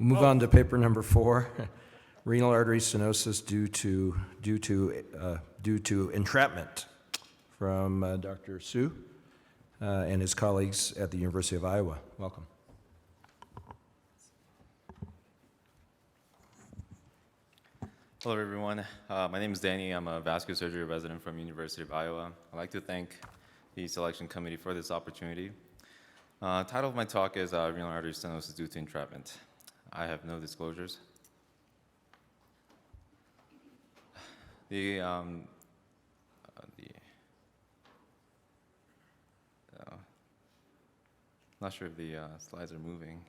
Move on to paper number 4, renal artery stenosis due to entrapment from Dr. Su and his colleagues at the University of Iowa. Welcome. Hello, everyone. My name is Danny. I'm a vascular surgery resident from University of Iowa. I'd like to thank the selection committee for this opportunity. Title of my talk is renal artery stenosis due to entrapment. I have no disclosures. Not sure if the slides are moving.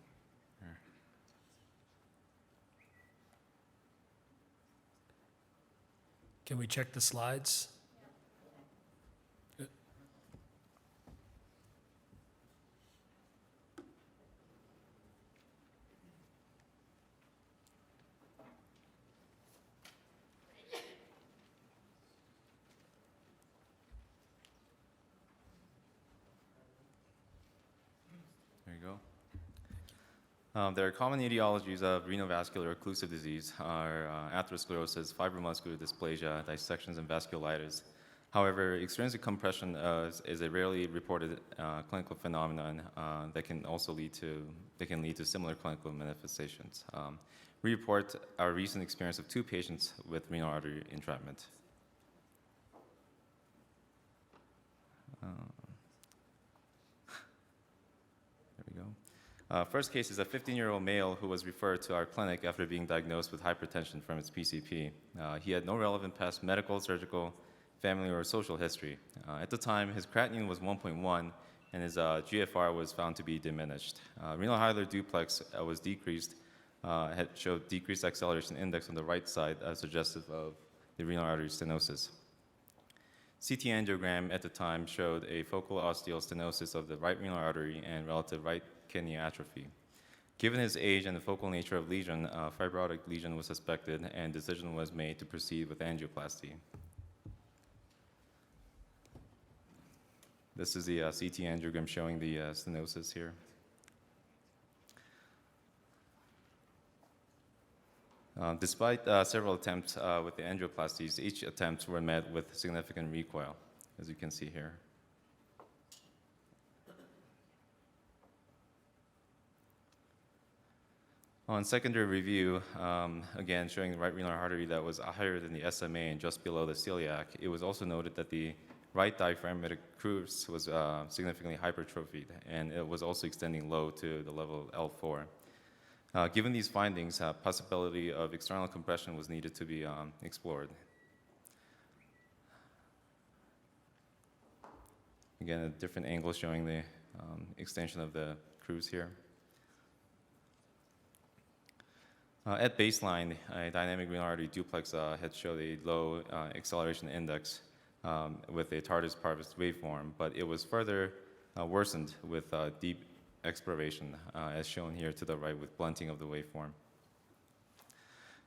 Can we check the slides? There you go. There are common etiologies of renovascular occlusive disease are atherosclerosis, fibromuscular dysplasia, dissections, and vasculitis. However, extrinsic compression is a rarely reported clinical phenomenon that can lead to similar clinical manifestations. We report our recent experience of 2 patients with renal artery entrapment. First case is a 15-year-old male who was referred to our clinic after being diagnosed with hypertension from his PCP. He had no relevant past medical, surgical, family, or social history. At the time, his creatinine was 1.1, and his GFR was found to be diminished. Renal hilar duplex was decreased, showed decreased acceleration index on the right side, suggestive of the renal artery stenosis. CT angiogram at the time showed a focal osteal stenosis of the right renal artery and relative right kidney atrophy. Given his age and the focal nature of lesion, fibrotic lesion was suspected and decision was made to proceed with angioplasty. This is the CT angiogram showing the stenosis here. Despite several attempts with the angioplasties, each attempt were met with significant recoil, as you can see here. On secondary review, again showing the right renal artery that was higher than the SMA and just below the celiac, it was also noted that the right diaphragmatic crus was significantly hypertrophied, and it was also extending low to the level of L4. Given these findings, possibility of external compression was needed to be explored. Again, a different angle showing the extension of the crus here. At baseline, a dynamic renal artery duplex had showed a low acceleration index with a tardus parvis waveform, but it was further worsened with deep expiration, as shown here to the right with blunting of the waveform.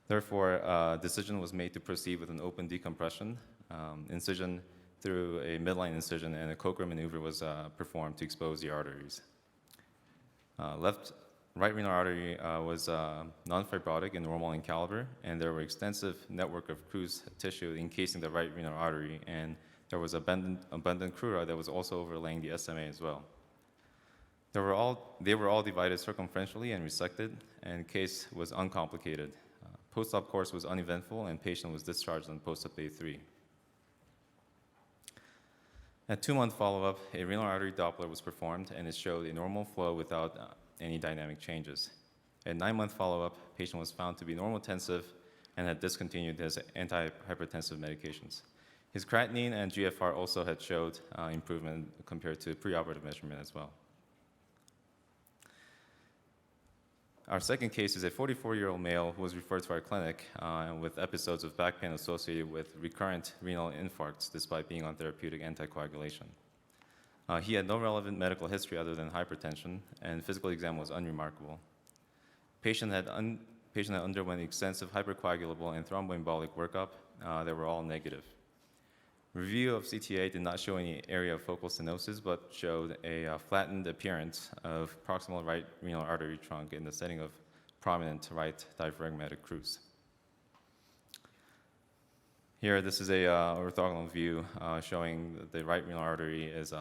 Therefore, decision was made to proceed with an open decompression, incision through a midline incision, and a Coker maneuver was performed to expose the arteries. Right renal artery was non-fibrotic and normal in caliber, and there were extensive network of crus tissue encasing the right renal artery, and there was abundant crura that was also overlaying the SMA as well. They were all divided circumferentially and resected, and case was uncomplicated. Post-op course was uneventful, and patient was discharged on post-op day 3. At 2-month follow-up, a renal artery Doppler was performed, and it showed a normal flow without any dynamic changes. At 9-month follow-up, patient was found to be normotensive and had discontinued his antihypertensive medications. His creatinine and GFR also had showed improvement compared to preoperative measurement as well. Our second case is a 44-year-old male who was referred to our clinic with episodes of back pain associated with recurrent renal infarcts despite being on therapeutic anticoagulation. He had no relevant medical history other than hypertension, and physical exam was unremarkable. Patient had underwent extensive hypercoagulable and thromboembolic workup that were all negative. Review of CTA did not show any area of focal stenosis, but showed a flattened appearance of proximal right renal artery trunk in the setting of prominent right diaphragmatic cruise. Here, this is a orthogonal view showing that the right renal artery is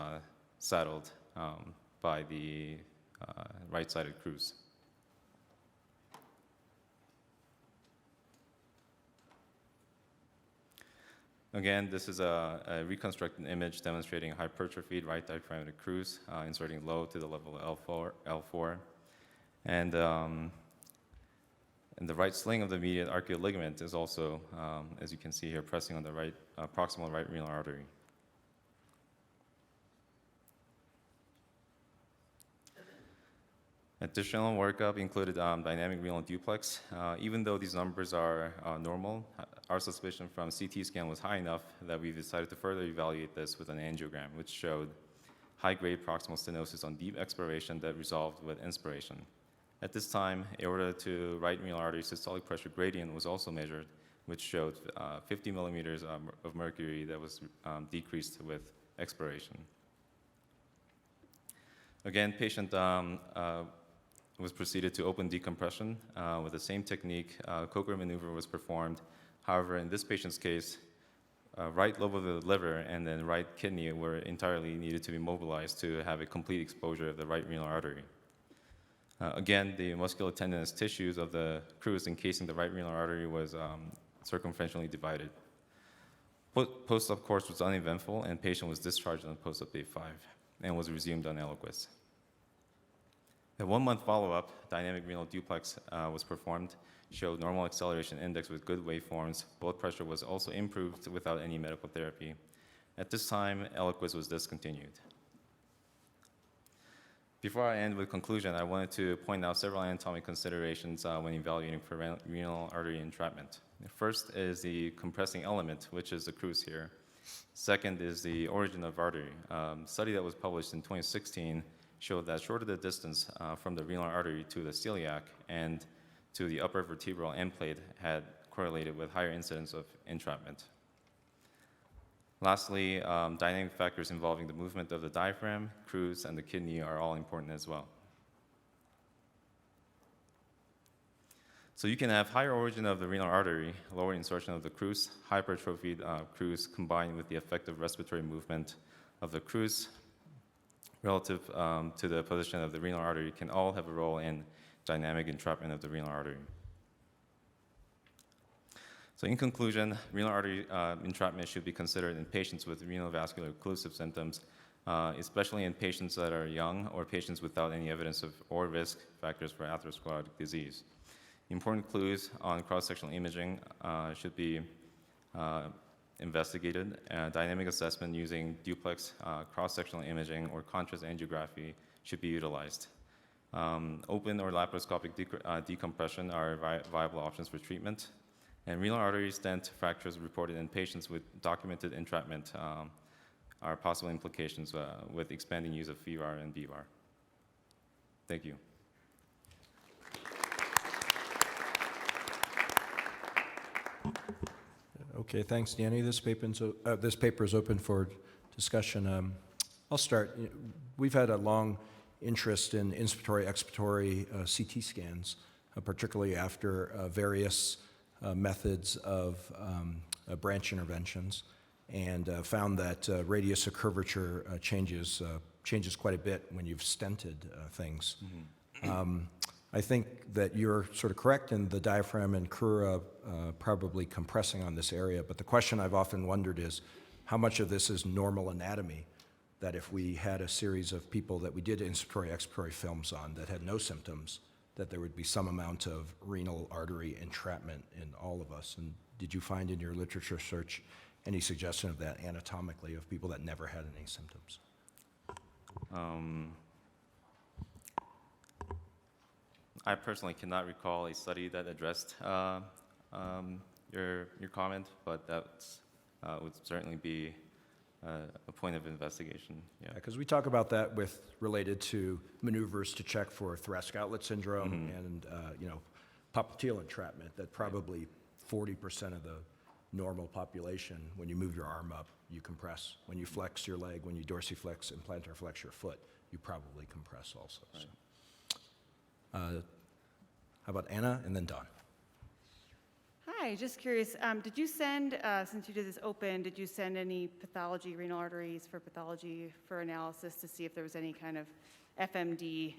saddled by the right-sided cruise. Again, this is a reconstructed image demonstrating hypertrophied right diaphragmatic cruise, inserting low to the level of L4. And the right sling of the medial arcuate ligament is also, as you can see here, pressing on the right proximal right renal artery. Additional workup included dynamic renal duplex. Even though these numbers are normal, our suspicion from CT scan was high enough that we decided to further evaluate this with an angiogram, which showed high-grade proximal stenosis on deep expiration that resolved with inspiration. At this time, aorta to right renal artery systolic pressure gradient was also measured, which showed 50 millimeters of mercury that was decreased with expiration. Again, patient was proceeded to open decompression with the same technique. Coker maneuver was performed. However, in this patient's case, right lobe of the liver and then right kidney were entirely needed to be mobilized to have a complete exposure of the right renal artery. Again, the musculotendinous tissues of the cruise encasing the right renal artery was circumferentially divided. Post-op course was uneventful, and patient was discharged on post-op day 5 and was resumed on Eliquis. The 1-month follow-up, dynamic renal duplex was performed, showed normal acceleration index with good waveforms. Blood pressure was also improved without any medical therapy. At this time, Eliquis was discontinued. Before I end with conclusion, I wanted to point out several anatomic considerations when evaluating for renal artery entrapment. The first is the compressing element, which is the cruise here. Second is the origin of artery. A study that was published in 2016 showed that shorter the distance from the renal artery to the celiac and to the upper vertebral end plate had correlated with higher incidence of entrapment. Lastly, dynamic factors involving the movement of the diaphragm, cruise, and the kidney are all important as well. So you can have higher origin of the renal artery, lower insertion of the cruise, hypertrophied cruise combined with the effective respiratory movement of the cruise relative to the position of the renal artery can all have a role in dynamic entrapment of the renal artery. So in conclusion, renal artery entrapment should be considered in patients with renal vascular occlusive symptoms, especially in patients that are young or patients without any evidence of or risk factors for atherosclerotic disease. Important clues on cross-sectional imaging should be investigated. Dynamic assessment using duplex cross-sectional imaging or contrast angiography should be utilized. Open or laparoscopic decompression are viable options for treatment. And renal artery stent fractures reported in patients with documented entrapment are possible implications with expanding use of FEVAR and BVAR. Thank you. Okay, thanks, Danny. This paper is open for discussion. I'll start. We've had a long interest in inspiratory, expiratory CT scans, particularly after various methods of branch interventions, and found that radius of curvature changes quite a bit when you've stented things. Mm-hmm. I think that you're sort of correct in the diaphragm and crura probably compressing on this area, but the question I've often wondered is how much of this is normal anatomy, that if we had a series of people that we did inspiratory, expiratory films on that had no symptoms, that there would be some amount of renal artery entrapment in all of us. And did you find in your literature search any suggestion of that anatomically of people that never had any symptoms? I personally cannot recall a study that addressed your comment, but that would certainly be a point of investigation. Yeah, because we talk about that related to maneuvers to check for thoracic outlet syndrome and popliteal entrapment. That probably 40% of the normal population, when you move your arm up, you compress. When you flex your leg, when you dorsiflex and plantar flex your foot, you probably compress also. Right. So. How about Anna and then Don? Hi, just curious, did you send, since you did this open, did you send any pathology, renal arteries for pathology for analysis to see if there was any kind of FMD,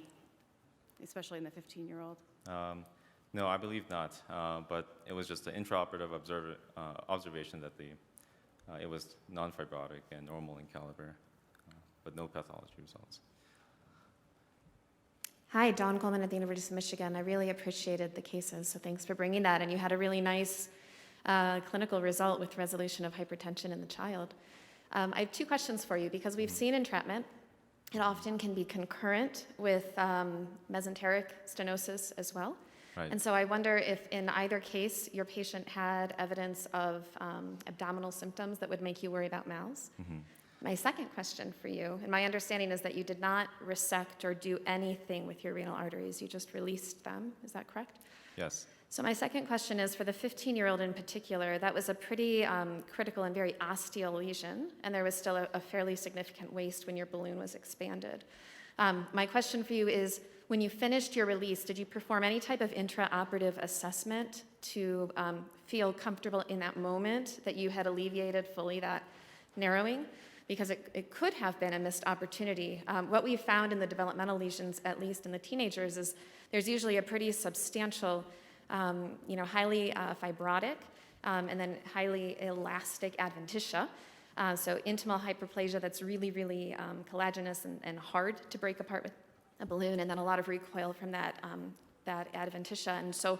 especially in the 15-year-old? No, I believe not, but it was just an intraoperative observation that it was non-fibrotic and normal in caliber, but no pathology results. Hi, Dawn Coleman at the University of Michigan. I really appreciated the cases, so thanks for bringing that. And you had a really nice clinical result with resolution of hypertension in the child. I have two questions for you because we've seen entrapment. It often can be concurrent with mesenteric stenosis as well. Right. And so I wonder if in either case your patient had evidence of abdominal symptoms that would make you worry about MALS. Mm-hmm. My second question for you, and my understanding is that you did not resect or do anything with your renal arteries, you just released them, is that correct? Yes. So my second question is, for the 15-year-old in particular, that was a pretty critical and very osteal lesion, and there was still a fairly significant waste when your balloon was expanded. My question for you is, when you finished your release, did you perform any type of intraoperative assessment to feel comfortable in that moment that you had alleviated fully that narrowing? Because it could have been a missed opportunity. What we found in the developmental lesions, at least in the teenagers, is there's usually a pretty substantial, highly fibrotic and then highly elastic adventitia. So intimal hyperplasia that's really, really collagenous and hard to break apart with a balloon, and then a lot of recoil from that adventitia. And so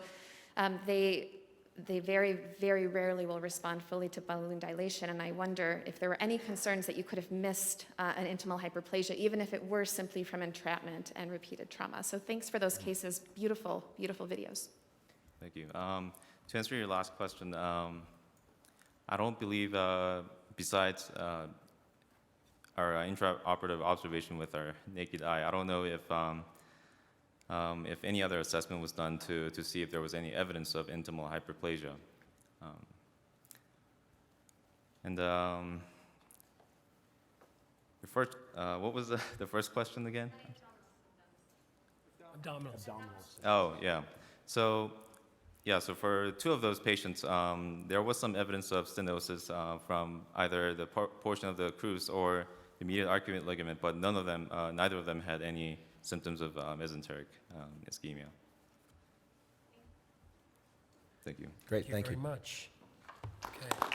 they very, very rarely will respond fully to balloon dilation, and I wonder if there were any concerns that you could have missed an intimal hyperplasia, even if it were simply from entrapment and repeated trauma. So thanks for those cases. Beautiful, beautiful videos. Thank you. To answer your last question, I don't believe, besides our intraoperative observation with our naked eye, I don't know if any other assessment was done to see if there was any evidence of intimal hyperplasia. What was the first question again? Abdominals. Oh, yeah. So for two of those patients, there was some evidence of stenosis from either the portion of the crus or the medial arcuate ligament, but neither of them had any symptoms of mesenteric ischemia. Thank you. Great, thank you. Very much. Okay.